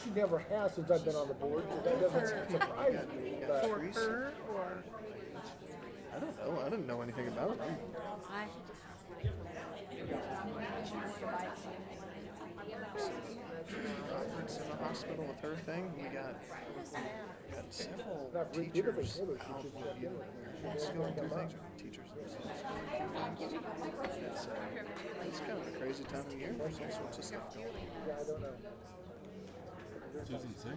She never has since I've been on the board, so that doesn't surprise me. But For her or? I don't know. I didn't know anything about it. Robert's in the hospital with her thing. We got several teachers out going through things. Teachers. It's kind of a crazy time of year. There's all sorts of stuff going on. yeah, I don't know. Susan, see?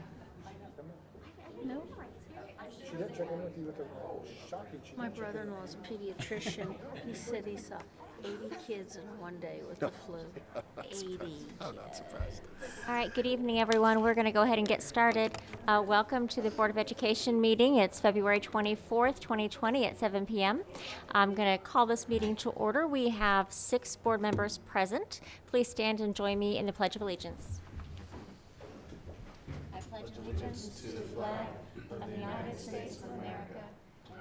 No. She didn't check in with you with a shocking. She My didn't check in. brother-in-law's pediatrician. He said he saw 80 kids in one day with the flu. 80. I'm not surprised. All right, good evening, everyone. We're going to go ahead and get started. Welcome to the Board of Education meeting. It's February 24th, 2020 at 7 p.m. I'm going to call this meeting to order. We have 6 board members present. Please stand and join me in the Pledge of Allegiance. I pledge allegiance to the flag of the United States of America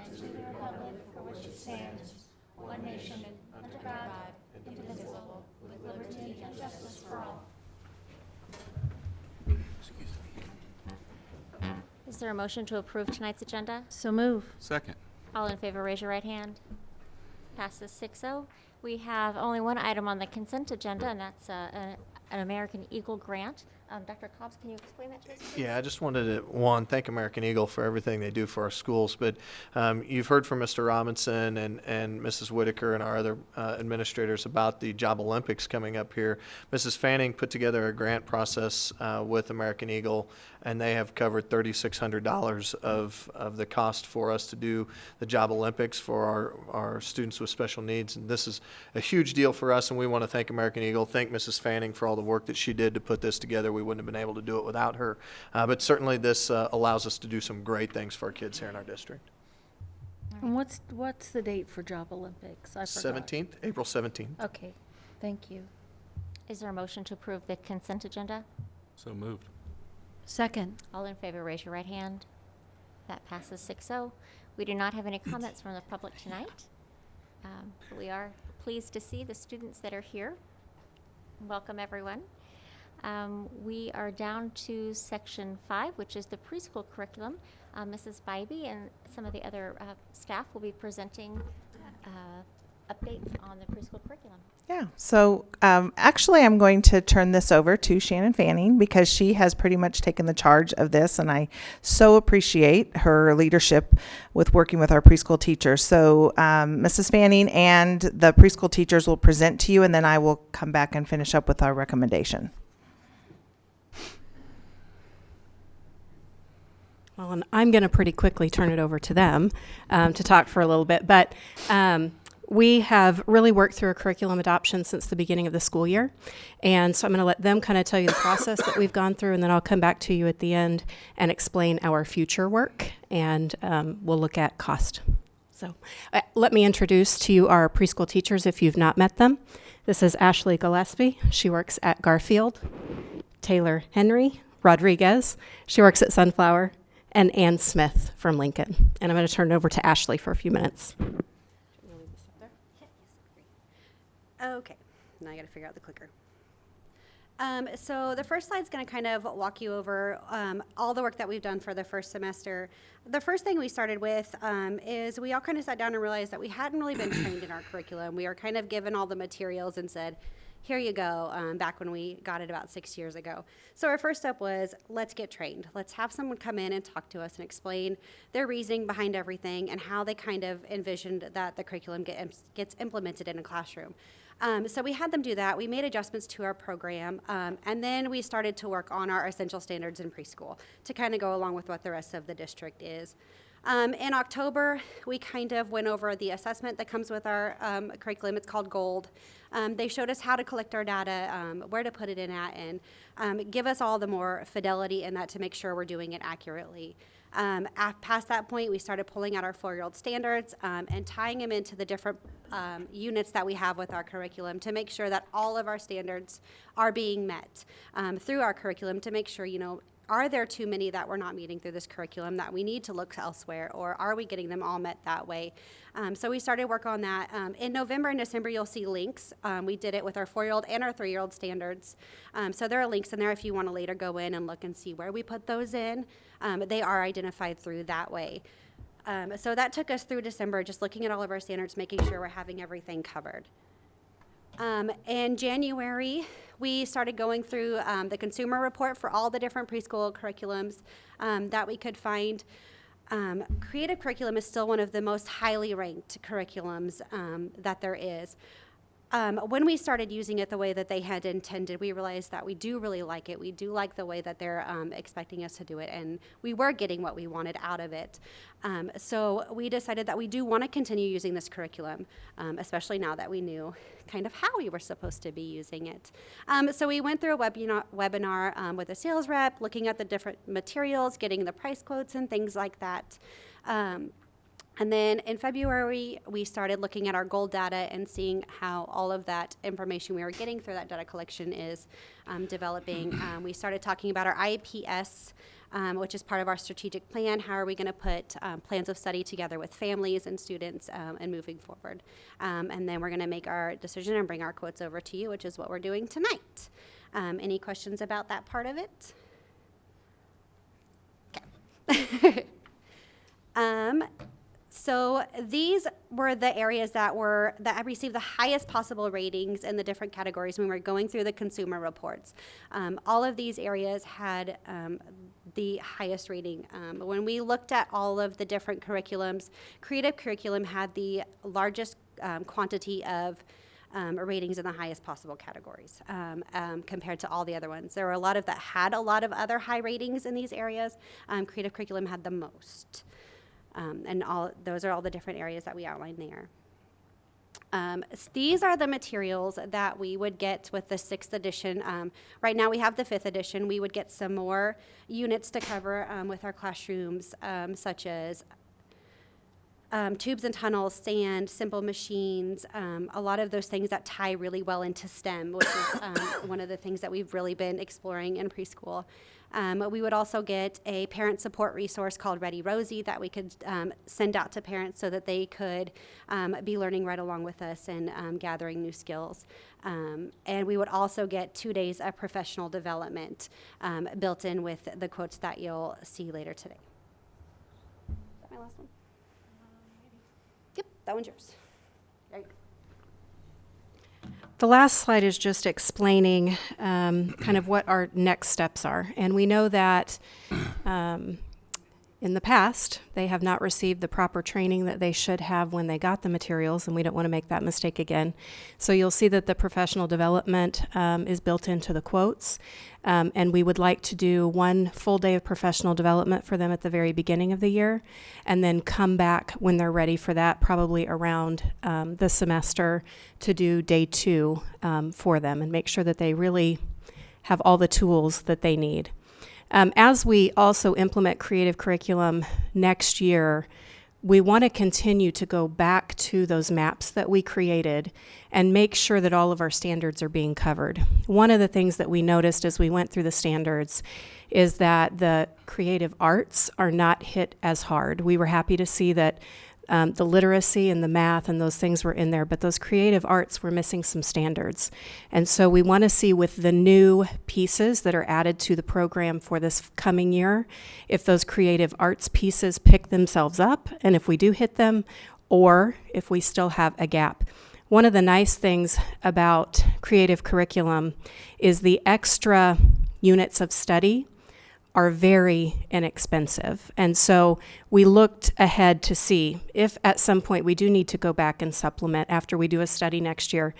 and to the republic for which it stands, one nation, under God, indivisible, with liberty and justice for all. Is there a motion to approve tonight's agenda? So move. Second. All in favor, raise your right hand. Passes 6-0. We have only one item on the consent agenda, and that's an American Eagle grant. Dr. Cobbs, can you explain that to us? Yeah, I just wanted to, thank American Eagle for everything they do for our schools. But you've heard from Mr. Robinson and Mrs. Whitaker and our other administrators about the Job Olympics coming up here. Mrs. Fanning put together a grant process with American Eagle, and they have covered $3,600 of the cost for us to do the Job Olympics for our students with special needs. And this is a huge deal for us, and we want to thank American Eagle, thank Mrs. Fanning for all the work that she did to put this together. We wouldn't have been able to do it without her. But certainly this allows us to do some great things for our kids here in our district. And what's the date for Job Olympics? I forgot. 17th, April 17th. Okay, thank you. Is there a motion to approve the consent agenda? So moved. Second. All in favor, raise your right hand. That passes 6-0. We do not have any comments from the public tonight. But we are pleased to see the students that are here. Welcome, everyone. We are down to section 5, which is the preschool curriculum. Mrs. Bybee and some of the other staff will be presenting updates on the preschool curriculum. Yeah, so actually I'm going to turn this over to Shannon Fanning because she has pretty much taken the charge of this, and I so appreciate her leadership with working with our preschool teachers. So Mrs. Fanning and the preschool teachers will present to you, and then I will come back and finish up with our recommendation. Well, and I'm going to pretty quickly turn it over to them to talk for a little bit. But we have really worked through a curriculum adoption since the beginning of the school year. And so I'm going to let them kind of tell you the process that we've gone through, and then I'll come back to you at the end and explain our future work, and we'll look at cost. So let me introduce to you our preschool teachers if you've not met them. This is Ashley Gillespie. She works at Garfield. Taylor Henry Rodriguez. She works at Sunflower. And Ann Smith from Lincoln. And I'm going to turn it over to Ashley for a few minutes. Okay, now I got to figure out the clicker. So the first slide is going to kind of walk you over all the work that we've done for the first semester. The first thing we started with is we all kind of sat down and realized that we hadn't really been trained in our curriculum. We were kind of given all the materials and said, here you go, back when we got it about 6 years ago. So our first step was, let's get trained. Let's have someone come in and talk to us and explain their reasoning behind everything and how they kind of envisioned that the curriculum gets implemented in a classroom. So we had them do that. We made adjustments to our program, and then we started to work on our essential standards in preschool to kind of go along with what the rest of the district is. In October, we kind of went over the assessment that comes with our curriculum. It's called GOLD. They showed us how to collect our data, where to put it in at, and give us all the more fidelity in that to make sure we're doing it accurately. Past that point, we started pulling out our 4-year-old standards and tying them into the different units that we have with our curriculum to make sure that all of our standards are being met through our curriculum to make sure, are there too many that we're not meeting through this curriculum that we need to look elsewhere, or are we getting them all met that way? So we started work on that. In November and December, you'll see links. We did it with our 4-year-old and our 3-year-old standards. So there are links in there if you want to later go in and look and see where we put those in. They are identified through that way. So that took us through December, just looking at all of our standards, making sure we're having everything covered. In January, we started going through the consumer report for all the different preschool curriculums that we could find. Creative curriculum is still one of the most highly ranked curriculums that there is. When we started using it the way that they had intended, we realized that we do really like it. We do like the way that they're expecting us to do it, and we were getting what we wanted out of it. So we decided that we do want to continue using this curriculum, especially now that we knew kind of how we were supposed to be using it. So we went through a webinar with a sales rep, looking at the different materials, getting the price quotes and things like that. And then in February, we started looking at our goal data and seeing how all of that information we were getting through that data collection is developing. We started talking about our IPS, which is part of our strategic plan. How are we going to put plans of study together with families and students and moving forward? And then we're going to make our decision and bring our quotes over to you, which is what we're doing tonight. Any questions about that part of it? Okay. So these were the areas that received the highest possible ratings in the different categories when we were going through the consumer reports. All of these areas had the highest rating. When we looked at all of the different curriculums, creative curriculum had the largest quantity of ratings in the highest possible categories compared to all the other ones. There were a lot of that had a lot of other high ratings in these areas. Creative curriculum had the most. And those are all the different areas that we outlined there. These are the materials that we would get with the 6th edition. Right now we have the 5th edition. We would get some more units to cover with our classrooms, such as tubes and tunnels, sand, simple machines, a lot of those things that tie really well into STEM, which is one of the things that we've really been exploring in preschool. We would also get a parent support resource called Ready Rosie that we could send out to parents so that they could be learning right along with us and gathering new skills. And we would also get 2 days of professional development built in with the quotes that you'll see later today. Is that my last one? Yep, that one's yours. There you go. The last slide is just explaining kind of what our next steps are. And we know that in the past, they have not received the proper training that they should have when they got the materials, and we don't want to make that mistake again. So you'll see that the professional development is built into the quotes, and we would like to do 1 full day of professional development for them at the very beginning of the year, and then come back when they're ready for that, probably around the semester, to do day 2 for them and make sure that they really have all the tools that they need. As we also implement creative curriculum next year, we want to continue to go back to those maps that we created and make sure that all of our standards are being covered. One of the things that we noticed as we went through the standards is that the creative arts are not hit as hard. We were happy to see that the literacy and the math and those things were in there, but those creative arts were missing some standards. And so we want to see with the new pieces that are added to the program for this coming year, if those creative arts pieces pick themselves up, and if we do hit them, or if we still have a gap. One of the nice things about creative curriculum is the extra units of study are very inexpensive. And so we looked ahead to see if at some point we do need to go back and supplement after we do a study next year.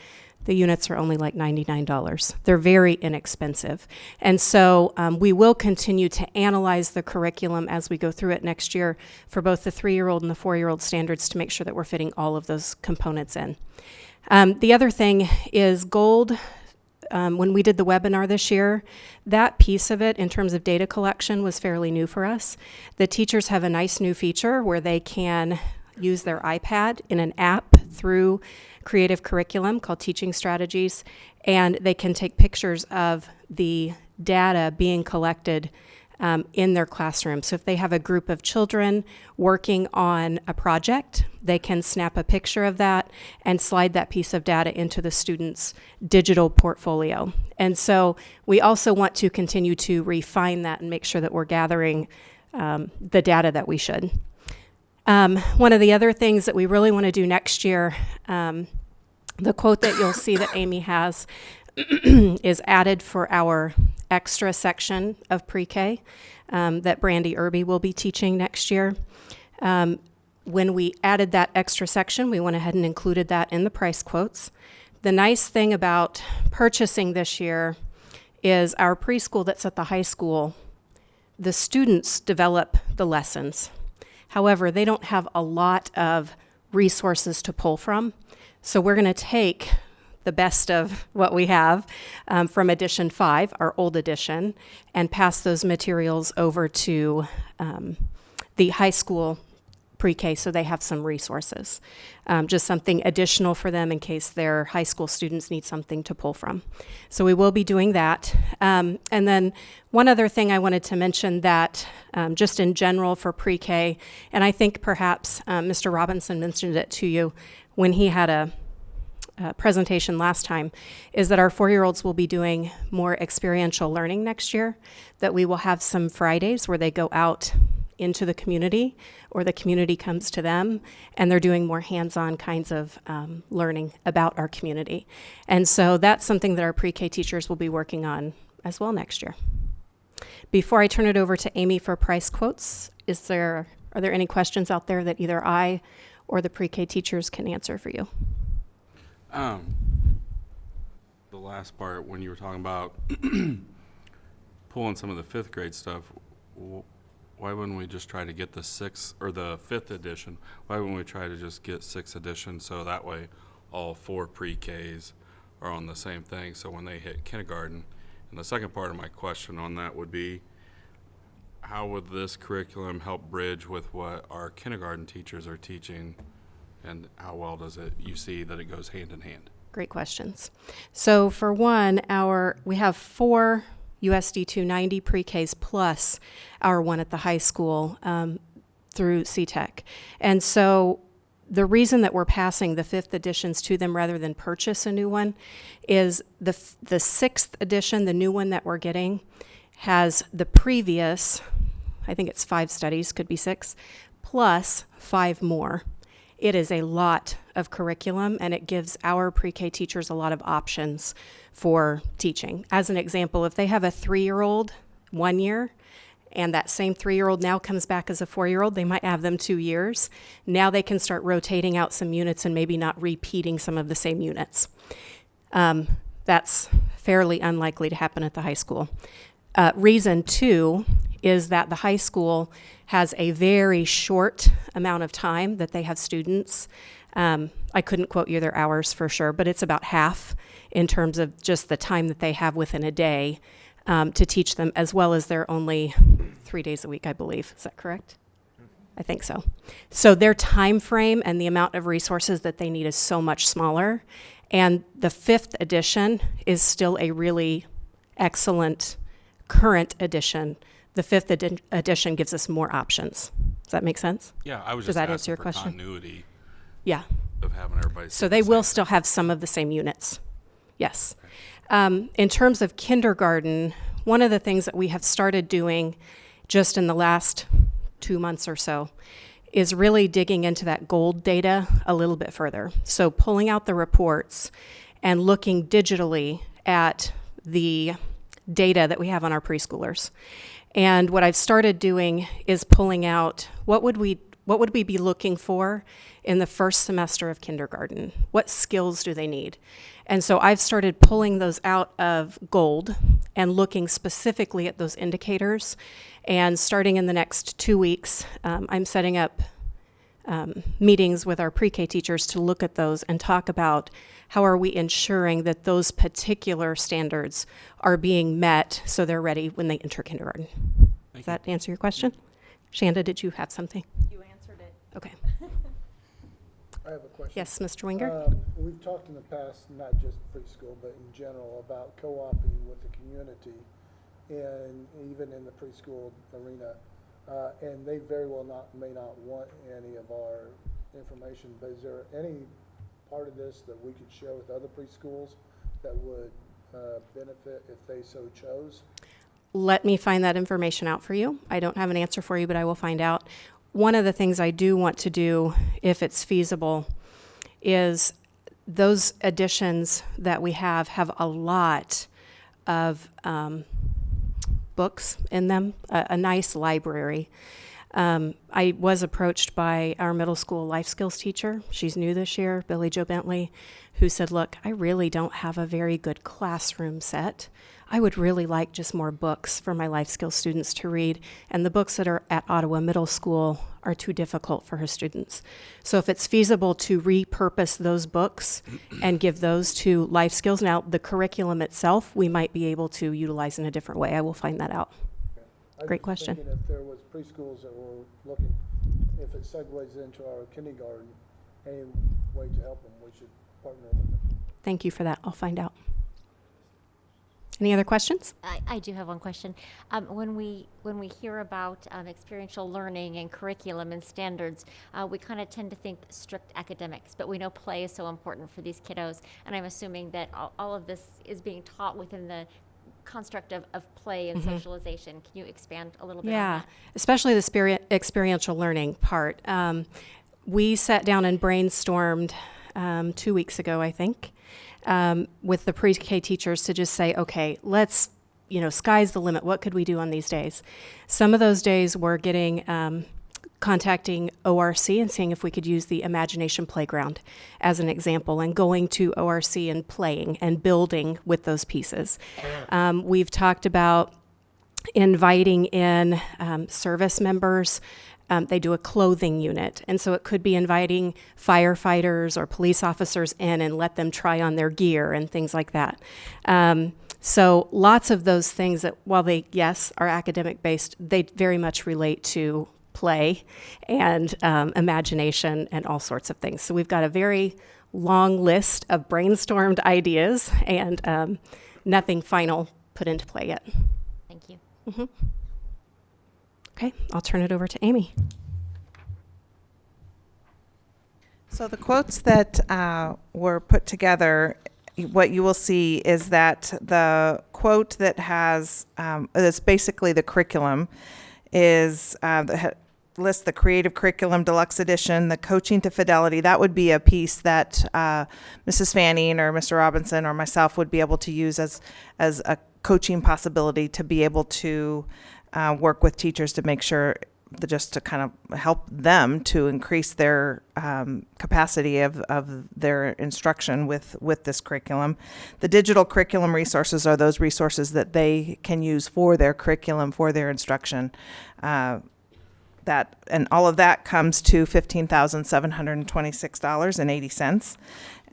The units are only like $99. They're very inexpensive. And so we will continue to analyze the curriculum as we go through it next year for both the 3-year-old and the 4-year-old standards to make sure that we're fitting all of those components in. The other thing is gold. When we did the webinar this year, that piece of it in terms of data collection was fairly new for us. The teachers have a nice new feature where they can use their iPad in an app through creative curriculum called Teaching Strategies, and they can take pictures of the data being collected in their classroom. So if they have a group of children working on a project, they can snap a picture of that and slide that piece of data into the student's digital portfolio. And so we also want to continue to refine that and make sure that we're gathering the data that we should. One of the other things that we really want to do next year, the quote that you'll see that Amy has is added for our extra section of pre-K that Brandy Irby will be teaching next year. When we added that extra section, we went ahead and included that in the price quotes. The nice thing about purchasing this year is our preschool that's at the high school, the students develop the lessons. However, they don't have a lot of resources to pull from. So we're going to take the best of what we have from edition 5, our old edition, and pass those materials over to the high school pre-K so they have some resources. Just something additional for them in case their high school students need something to pull from. So we will be doing that. And then one other thing I wanted to mention that just in general for pre-K, and I think perhaps Mr. Robinson mentioned it to you when he had a presentation last time, is that our 4-year-olds will be doing more experiential learning next year, that we will have some Fridays where they go out into the community or the community comes to them and they're doing more hands-on kinds of learning about our community. And so that's something that our pre-K teachers will be working on as well next year. Before I turn it over to Amy for price quotes, are there any questions out there that either I or the pre-K teachers can answer for you? The last part, when you were talking about pulling some of the 5th grade stuff, why wouldn't we just try to get the 6th or the 5th edition? Why wouldn't we try to just get 6th edition so that way all 4 pre-Ks are on the same thing, so when they hit kindergarten? And the second part of my question on that would be, how would this curriculum help bridge with what our kindergarten teachers are teaching, and how well does you see that it goes hand in hand? Great questions. So for one, we have 4 USD 290 pre-Ks plus our one at the high school through CTEC. And so the reason that we're passing the 5th editions to them rather than purchase a new one is the 6th edition, the new one that we're getting, has the previous, I think it's 5 studies, could be 6, plus 5 more. It is a lot of curriculum, and it gives our pre-K teachers a lot of options for teaching. As an example, if they have a 3-year-old 1 year, and that same 3-year-old now comes back as a 4-year-old, they might have them 2 years. Now they can start rotating out some units and maybe not repeating some of the same units. That's fairly unlikely to happen at the high school. Reason 2 is that the high school has a very short amount of time that they have students. I couldn't quote you their hours for sure, but it's about half in terms of just the time that they have within a day to teach them, as well as they're only 3 days a week, I believe. Is that correct? I think so. So their time frame and the amount of resources that they need is so much smaller. And the 5th edition is still a really excellent current edition. The 5th edition gives us more options. Does that make sense? Yeah, I was Does just that answer asking your for question? continuity Yeah. of having everybody. So see they the will same. still have some of the same units. Yes. In terms of kindergarten, one of the things that we have started doing just in the last 2 months or so is really digging into that gold data a little bit further. So pulling out the reports and looking digitally at the data that we have on our preschoolers. And what I've started doing is pulling out what would we be looking for in the first semester of kindergarten? What skills do they need? And so I've started pulling those out of gold and looking specifically at those indicators. And starting in the next 2 weeks, I'm setting up meetings with our pre-K teachers to look at those and talk about how are we ensuring that those particular standards are being met so they're ready when they enter kindergarten. Does that answer your question? Shanda, did you have something? You answered it. Okay. I have a question. Yes, Mr. Winger? We've talked in the past, not just preschool, but in general, about co-oping with the community and even in the preschool arena. And they very well may not want any of our information, but is there any part of this that we could share with other preschools that would benefit if they so chose? Let me find that information out for you. I don't have an answer for you, but I will find out. One of the things I do want to do, if it's feasible, is those editions that we have a lot of books in them, a nice library. I was approached by our middle school life skills teacher. She's new this year, Billy Jo Bentley, who said, look, I really don't have a very good classroom set. I would really like just more books for my life skills students to read. And the books that are at Ottawa Middle School are too difficult for her students. So if it's feasible to repurpose those books and give those to life skills, now the curriculum itself, we might be able to utilize in a different way. I will find that out. I was Great just question. thinking if there was preschools that were looking, if it segues into our kindergarten, any way to help them, we should partner with them. Thank you for that. I'll find out. Any other questions? I do have one question. When we hear about experiential learning and curriculum and standards, we kind of tend to think strict academics, but we know play is so important for these kiddos, and I'm assuming that all of this is being taught within the construct of play and socialization. Can you expand a little bit on Yeah, that? especially the experiential learning part. We sat down and brainstormed 2 weeks ago, I think, with the pre-K teachers to just say, okay, let's, sky's the limit. What could we do on these days? Some of those days were contacting ORC and seeing if we could use the imagination playground as an example, and going to ORC and playing and building with those pieces. We've talked about inviting in service members. They do a clothing unit, and so it could be inviting firefighters or police officers in and let them try on their gear and things like that. So lots of those things that, while they, yes, are academic based, they very much relate to play and imagination and all sorts of things. So we've got a very long list of brainstormed ideas and nothing final put into play yet. Thank you. Okay, I'll turn it over to Amy. So the quotes that were put together, what you will see is that the quote that has, that's basically the curriculum, is lists the Creative Curriculum Deluxe Edition, the Coaching to Fidelity. That would be a piece that Mrs. Fanning or Mr. Robinson or myself would be able to use as a coaching possibility to be able to work with teachers to make sure just to kind of help them to increase their capacity of their instruction with this curriculum. The digital curriculum resources are those resources that they can use for their curriculum, for their instruction. And all of that comes to $15,726.80.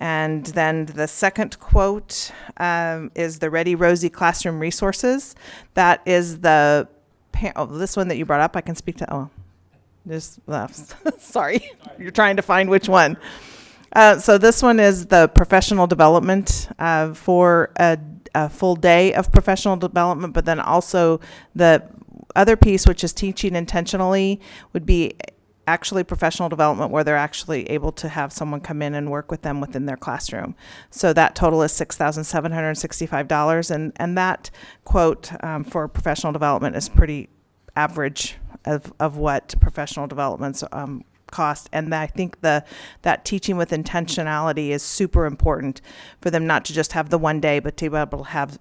And then the second quote is the Ready Rosie Classroom Resources. That is this one that you brought up, I can speak to. Sorry, you're trying to find which one. So this one is the professional development for a full day of professional development, but then also the other piece, which is teaching intentionally, would be actually professional development where they're actually able to have someone come in and work with them within their classroom. So that total is $6,765. And that quote for professional development is pretty average of what professional developments cost. And I think that teaching with intentionality is super important for them, not to just have the one day, but to be able to have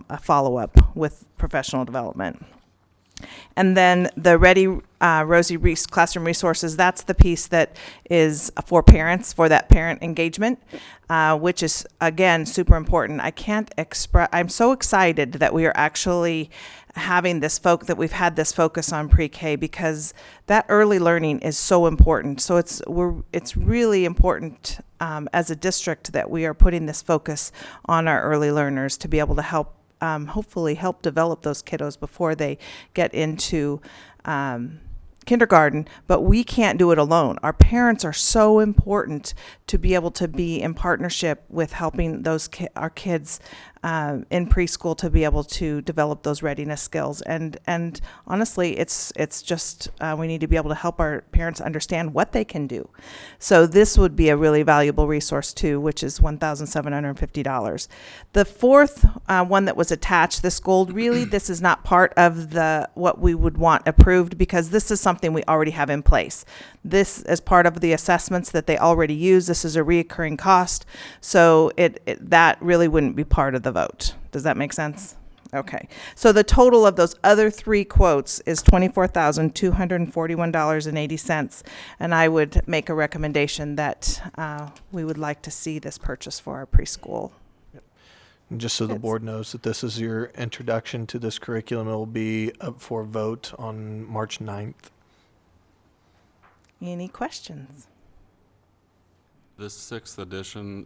a follow-up with professional development. And then the Ready Rosie Classroom Resources, that's the piece that is for parents, for that parent engagement, which is, again, super important. I'm so excited that we are actually having that we've had this focus on pre-K, because that early learning is so important. So it's really important as a district that we are putting this focus on our early learners to be able to help hopefully help develop those kiddos before they get into kindergarten, but we can't do it alone. Our parents are so important to be able to be in partnership with helping our kids in preschool to be able to develop those readiness skills. And honestly, it's just we need to be able to help our parents understand what they can do. So this would be a really valuable resource too, which is $1,750. The fourth one that was attached, this gold, really this is not part of what we would want approved, because this is something we already have in place. This is part of the assessments that they already use. This is a reoccurring cost, so that really wouldn't be part of the vote. Does that make sense? Okay. So the total of those other three quotes is $24,241.80, and I would make a recommendation that we would like to see this purchase for our preschool. And just so the board knows that this is your introduction to this curriculum, it will be up for vote on March 9th. Any questions? This 6th edition,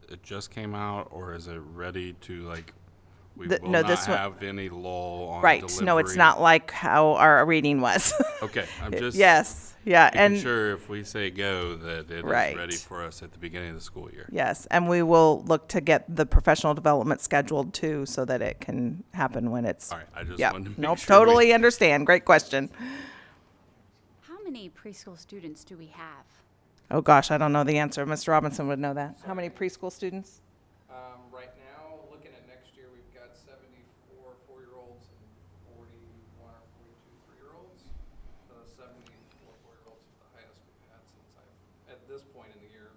it just came out, or is it ready to, like, we will No, not this one- have any lull on Right. delivery? No, it's not like how our reading was. Okay, I'm just Yes. Yeah. making And sure if we say go, that it Right. is ready for us at the beginning of the school year. yes, and we will look to get the professional development scheduled too, so that it can happen when it's. All right, I just Yeah. wanted to make Nope. sure. Totally understand. Great question. How many preschool students do we have? Oh gosh, I don't know the answer. Mr. Robinson would know that. How many preschool students? Right now, looking at next year, we've got 74 4-year-olds and 41 or 42 3-year-olds. 74 4-year-olds is the highest we've had at this point in the year.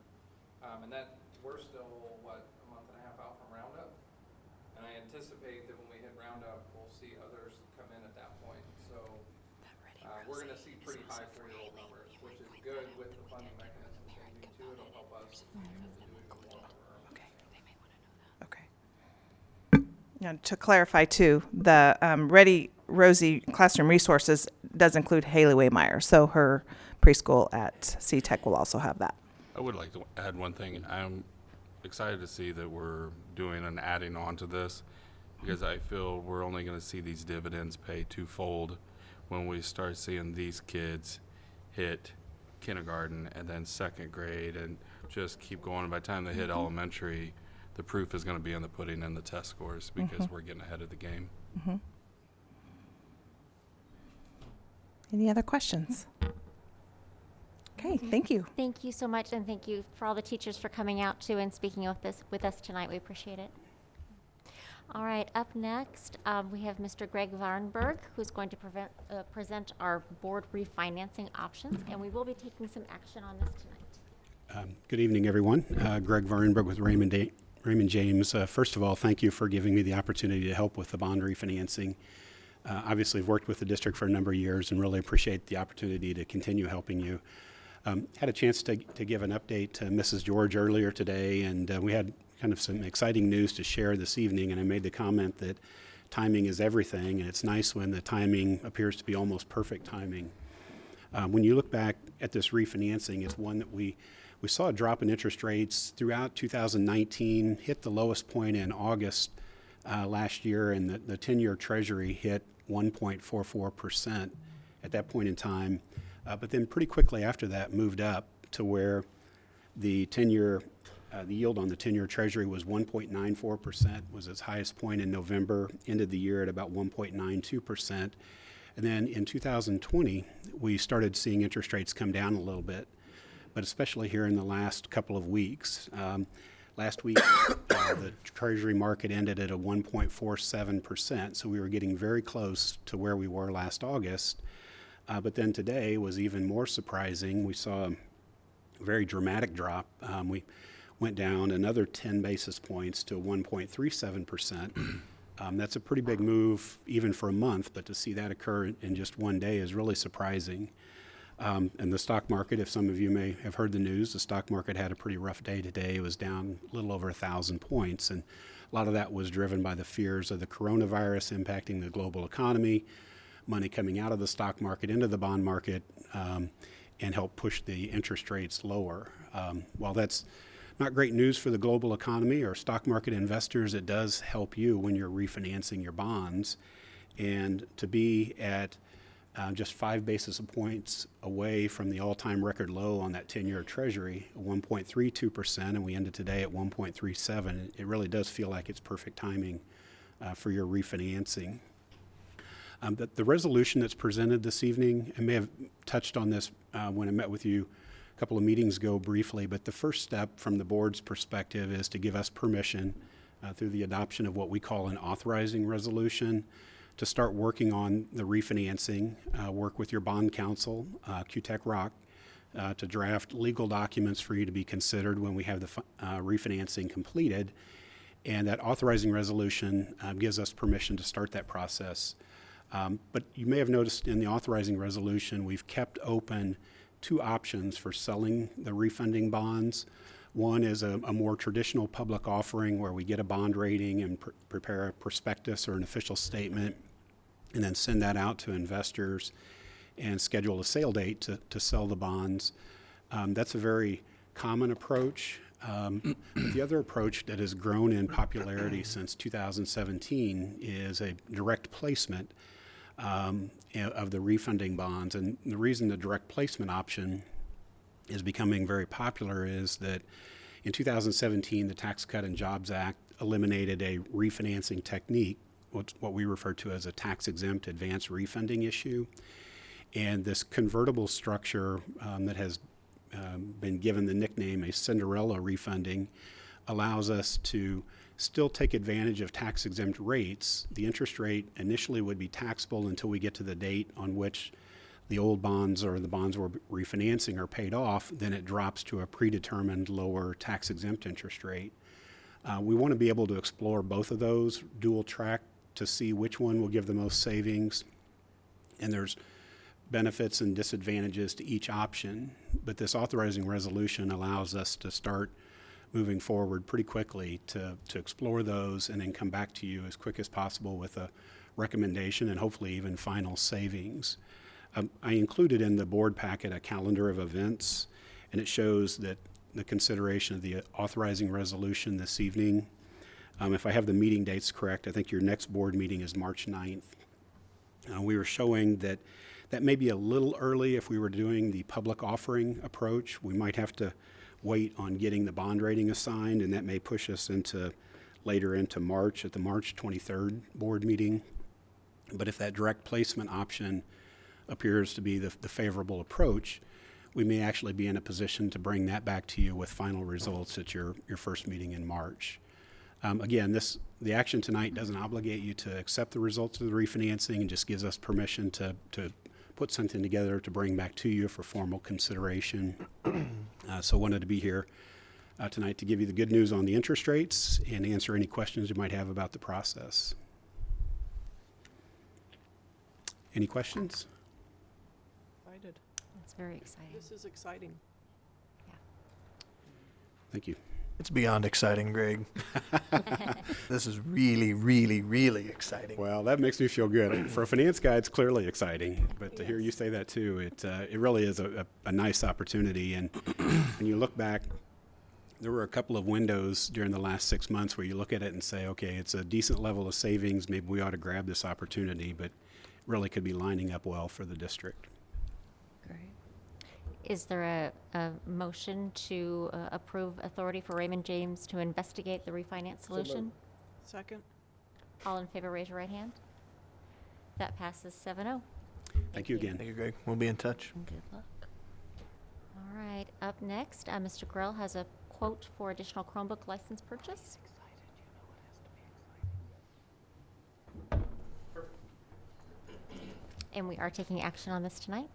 And that, we're still, a month and a half out from Roundup. And I anticipate that when we hit Roundup, we'll see others come in at that point. So we're going to see pretty high 4-year-old numbers, which is good with the funding mechanism changing too. It'll help us to do even more. Okay. Now, to clarify too, the Ready Rosie Classroom Resources does include Haley Waymeyer, so her preschool at C-Tech will also have that. I would like to add one thing. I'm excited to see that we're doing and adding on to this, because I feel we're only going to see these dividends pay twofold when we start seeing these kids hit kindergarten and then 2nd grade and just keep going. By the time they hit elementary, the proof is going to be in the pudding and the test scores, because we're getting ahead of the game. Any other questions? Okay, thank you. Thank you so much, and thank you for all the teachers for coming out too and speaking with us tonight. We appreciate it. All right, up next, we have Mr. Greg Varnberg, who's going to present our board refinancing options, and we will be taking some action on this tonight. Good evening, everyone. Greg Varnberg with Raymond James. First of all, thank you for giving me the opportunity to help with the bond refinancing. Obviously, I've worked with the district for a number of years and really appreciate the opportunity to continue helping you. Had a chance to give an update to Mrs. George earlier today, and we had kind of some exciting news to share this evening, and I made the comment that timing is everything, and it's nice when the timing appears to be almost perfect timing. When you look back at this refinancing, it's one that we saw a drop in interest rates throughout 2019, hit the lowest point in August last year, and the 10-year Treasury hit 1.44% at that point in time. But then pretty quickly after that moved up to where the 10-year, the yield on the 10-year Treasury was 1.94%, was its highest point in November, ended the year at about 1.92%. And then in 2020, we started seeing interest rates come down a little bit, but especially here in the last couple of weeks. Last week, the Treasury market ended at a 1.47%, so we were getting very close to where we were last August. But then today was even more surprising. We saw a very dramatic drop. We went down another 10 basis points to 1.37%. That's a pretty big move even for a month, but to see that occur in just one day is really surprising. And the stock market, if some of you may have heard the news, the stock market had a pretty rough day today. It was down a little over 1,000 points, and a lot of that was driven by the fears of the coronavirus impacting the global economy, money coming out of the stock market into the bond market, and help push the interest rates lower. While that's not great news for the global economy or stock market investors, it does help you when you're refinancing your bonds. And to be at just 5 basis points away from the all-time record low on that 10-year Treasury, 1.32%, and we ended today at 1.37. It really does feel like it's perfect timing for your refinancing. The resolution that's presented this evening, I may have touched on this when I met with you a couple of meetings ago briefly, but the first step from the board's perspective is to give us permission through the adoption of what we call an authorizing resolution to start working on the refinancing, work with your bond counsel, QTech Rock, to draft legal documents for you to be considered when we have the refinancing completed. And that authorizing resolution gives us permission to start that process. But you may have noticed in the authorizing resolution, we've kept open 2 options for selling the refunding bonds. One is a more traditional public offering where we get a bond rating and prepare a prospectus or an official statement and then send that out to investors and schedule a sale date to sell the bonds. That's a very common approach. The other approach that has grown in popularity since 2017 is a direct placement of the refunding bonds. And the reason the direct placement option is becoming very popular is that in 2017, the Tax Cut and Jobs Act eliminated a refinancing technique, what we refer to as a tax-exempt advance refunding issue. And this convertible structure that has been given the nickname a Cinderella refunding allows us to still take advantage of tax-exempt rates. The interest rate initially would be taxable until we get to the date on which the old bonds or the bonds we're refinancing are paid off. Then it drops to a predetermined lower tax-exempt interest rate. We want to be able to explore both of those dual track to see which one will give the most savings. And there's benefits and disadvantages to each option, but this authorizing resolution allows us to start moving forward pretty quickly to explore those and then come back to you as quick as possible with a recommendation and hopefully even final savings. I included in the board packet a calendar of events, and it shows that the consideration of the authorizing resolution this evening. If I have the meeting dates correct, I think your next board meeting is March 9th. We were showing that may be a little early if we were doing the public offering approach. We might have to wait on getting the bond rating assigned, and that may push us later into March at the March 23rd board meeting. But if that direct placement option appears to be the favorable approach, we may actually be in a position to bring that back to you with final results at your first meeting in March. Again, the action tonight doesn't obligate you to accept the results of the refinancing and just gives us permission to put something together to bring back to you for formal consideration. So wanted to be here tonight to give you the good news on the interest rates and answer any questions you might have about the process. Any questions? Excited. It's very exciting. This is exciting. Thank you. It's beyond exciting, Greg. This is really, really, really exciting. Well, that makes me feel good. For a finance guy, it's clearly exciting, but to hear you say that too, it really is a nice opportunity. And when you look back, there were a couple of windows during the last 6 months where you look at it and say, okay, it's a decent level of savings. Maybe we ought to grab this opportunity, but really could be lining up well for the district. Great. Is there a motion to approve authority for Raymond James to investigate the refinance solution? Second. All in favor, raise your right hand. That passes 7-0. Thank you again. Thank you, Greg. We'll be in touch. Good luck. All right, up next, Mr. Grill has a quote for additional Chromebook license purchase. And we are taking action on this tonight.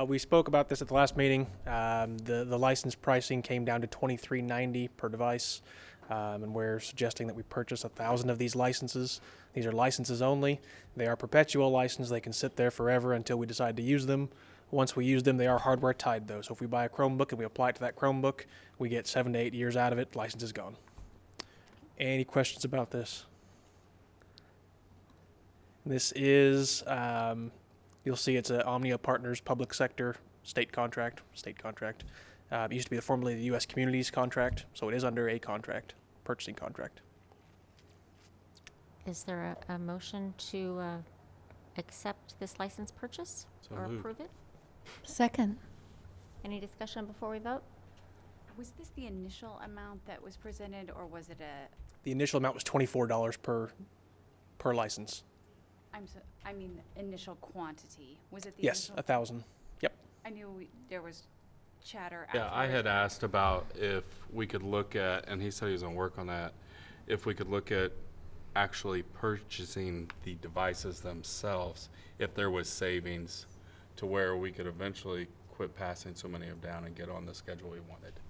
We spoke about this at the last meeting. The license pricing came down to $23.90 per device, and we're suggesting that we purchase 1,000 of these licenses. These are licenses only. They are perpetual licenses. They can sit there forever until we decide to use them. Once we use them, they are hardware tied, though. So if we buy a Chromebook and we apply it to that Chromebook, we get 7 to 8 years out of it. License is gone. Any questions about this? This is, you'll see it's an Omnia Partners public sector state contract. It used to be formerly the U.S. Communities contract, so it is under a contract, purchasing contract. Is there a motion to accept this license purchase So or moved. approve it. Second. Any discussion before we vote? Was this the initial amount that was presented, or was it The initial amount was $24 per license. I mean, initial quantity? Was it the Yes, initial? 1,000. Yep. I knew there was chatter Yeah, I afterwards. had asked about if we could look at, and he said he was gonna work on that, if we could look at actually purchasing the devices themselves, if there was savings to where we could eventually quit passing so many of them down and get on the schedule we wanted.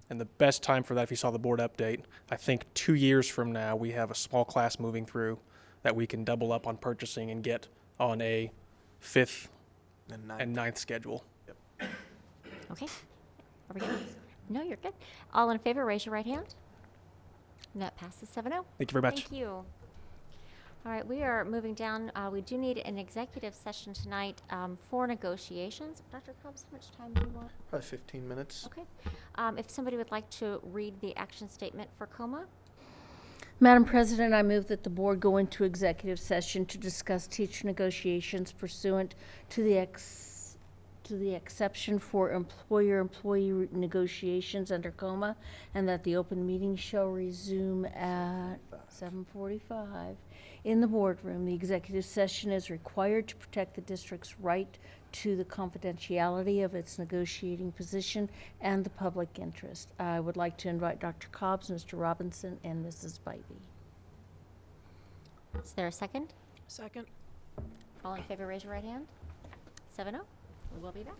And the best time for that, if you saw the board update, I think 2 years from now, we have a small class moving through that we can double up on purchasing and get on a 5th and 9th schedule. Okay. Are we good? No, you're good. All in favor, raise your right hand. And that passes 7-0. Thank you very much. Thank you. All right, we are moving down. We do need an executive session tonight for negotiations. Dr. Cobbs, how much time do you want? Probably 15 minutes. Okay. If somebody would like to read the action statement for COMA. Madam President, I move that the board go into executive session to discuss teacher negotiations pursuant to the exception for employer-employee negotiations under COMA, and that the open meeting shall resume at 7:45. In the boardroom, the executive session is required to protect the district's right to the confidentiality of its negotiating position and the public interest. I would like to invite Dr. Cobbs, Mr. Robinson, and Mrs. Bybee. Is there a second? Second. All in favor, raise your right hand. 7-0. We will be back.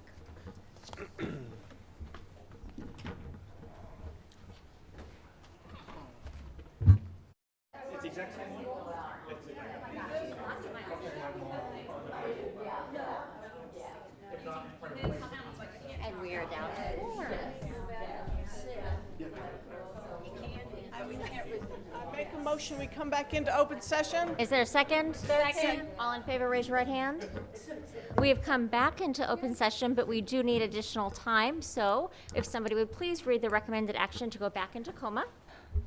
And we are down to 4. I make a motion, we come back into open session. Is there a second? Second. All in favor, raise your right hand. We have come back into open session, but we do need additional time. So if somebody would please read the recommended action to go back into COMA,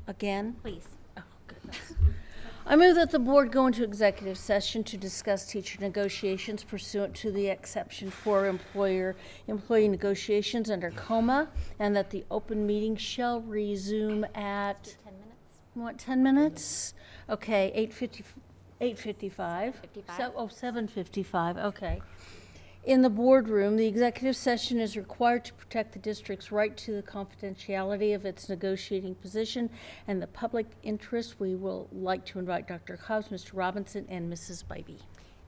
Again? please. Oh, goodness. I move that the board go into executive session to discuss teacher negotiations pursuant to the exception for employer-employee negotiations under COMA, and that the open meeting shall resume at, 10 minutes. what, 10 minutes? Okay, 8:55. 55. 7:55, okay. In the boardroom, the executive session is required to protect the district's right to the confidentiality of its negotiating position and the public interest. We will like to invite Dr. Cobbs, Mr. Robinson, and Mrs. Bybee.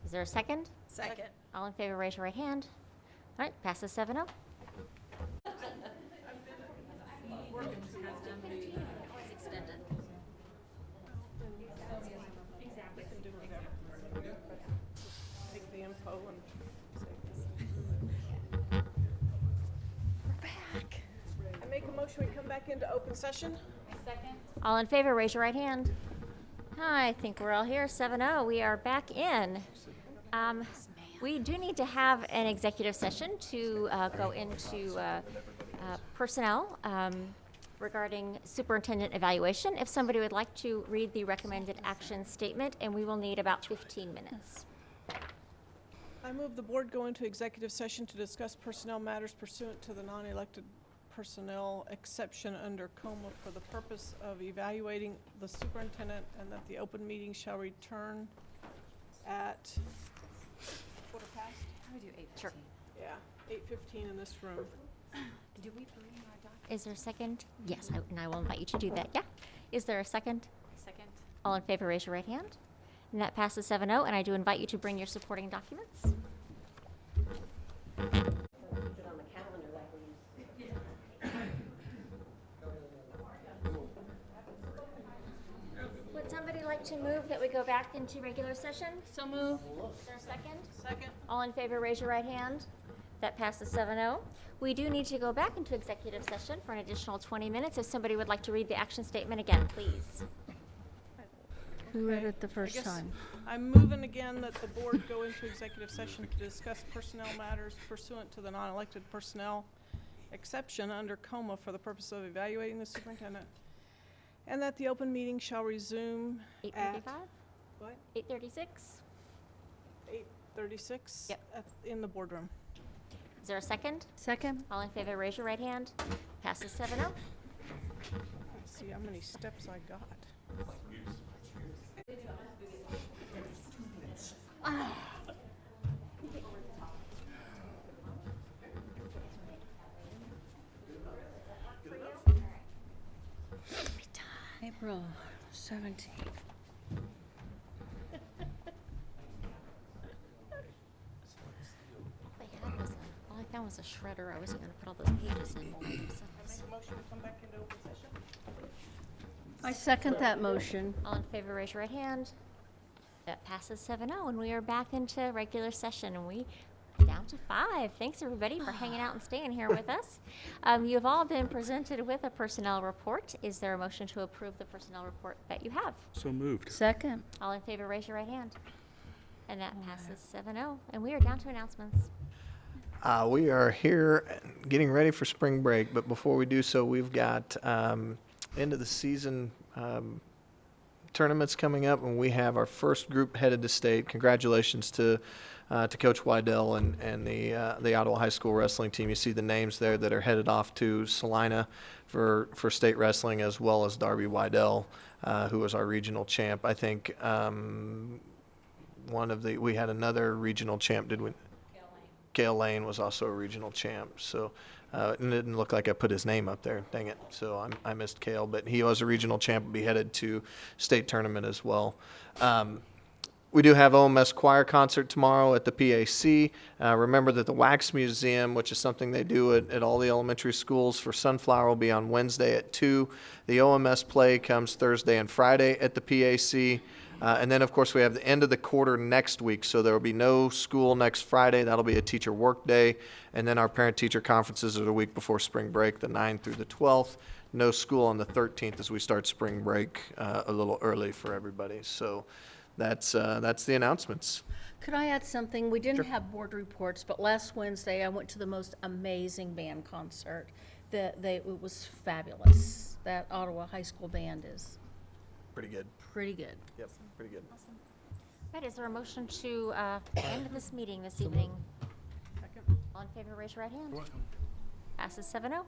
Is there a second? Second. All in favor, raise your right hand. All right, passes 7-0. Take the info and we're back. I make a motion, we come back into open session. All in favor, raise your right hand. I think we're all here. 7-0. We are back in. We do need to have an executive session to go into personnel regarding superintendent evaluation. If somebody would like to read the recommended action statement, and we will need about 15 minutes. I move the board go into executive session to discuss personnel matters pursuant to the non-elected personnel exception under COMA for the purpose of evaluating the superintendent, and that the open meeting shall return at quarter past? How do we do 8:15? Sure. Yeah, 8:15 in this room. Do we bring our document? Is there a second? Yes, and I will invite you to do that. Yeah. Is there a second? Second. All in favor, raise your right hand. And that passes 7-0, and I do invite you to bring your supporting documents. Would somebody like to move that we go back into regular session? So move. Is there a second? Second. All in favor, raise your right hand. That passes 7-0. We do need to go back into executive session for an additional 20 minutes. If somebody would like to read the action statement again, please. Who read it the first guess- time? I'm moving again that the board go into executive session to discuss personnel matters pursuant to the non-elected personnel exception under COMA for the purpose of evaluating the superintendent, and that the open meeting shall resume at 8:35? what? 8:36? 5:36. Yep. In the boardroom. Is there a second? Second? All in favor, raise your right hand. Passes 7-0. Let's see how many steps I got. April 17th. All I found was a shredder. I wasn't going to put all those pages in. Motion to come back into open session. I second that motion. All in favor, raise your right hand. That passes 7-0, and we are back into regular session, and we are down to 5. Thanks, everybody, for hanging out and staying here with us. You've all been presented with a personnel report. Is there a motion to approve the personnel report that you have? So moved. Second. All in favor, raise your right hand. And that passes 7-0, and we are down to announcements. We are here getting ready for spring break, but before we do so, we've got end of the season tournaments coming up, and we have our first group headed to state. Congratulations to Coach Wydell and the Ottawa High School wrestling team. You see the names there that are headed off to Salina for state wrestling, as well as Darby Wydell, who was our regional champ. I think we had another regional champ, did we? Kale Lane was also a regional champ, so it didn't look like I put his name up there. Dang it! So I missed Kale, but he was a regional champ. Will be headed to state tournament as well. We do have OMS choir concert tomorrow at the PAC. Remember that the Wax Museum, which is something they do at all the elementary schools for Sunflower, will be on Wednesday at 2. The OMS play comes Thursday and Friday at the PAC. And then, of course, we have the end of the quarter next week, so there will be no school next Friday. That'll be a teacher work day. And then our parent-teacher conferences are the week before spring break, the 9th through the 12th. No school on the 13th as we start spring break a little early for everybody. So that's the announcements. Could I add something? We didn't have board reports, but last Wednesday I went to the most amazing band concert. It was fabulous. That Ottawa High School band is Pretty good. pretty good. Yep, pretty good. Awesome. Right, is there a motion to end this meeting this evening? Second. All in favor, raise your right hand. Passes 7-0.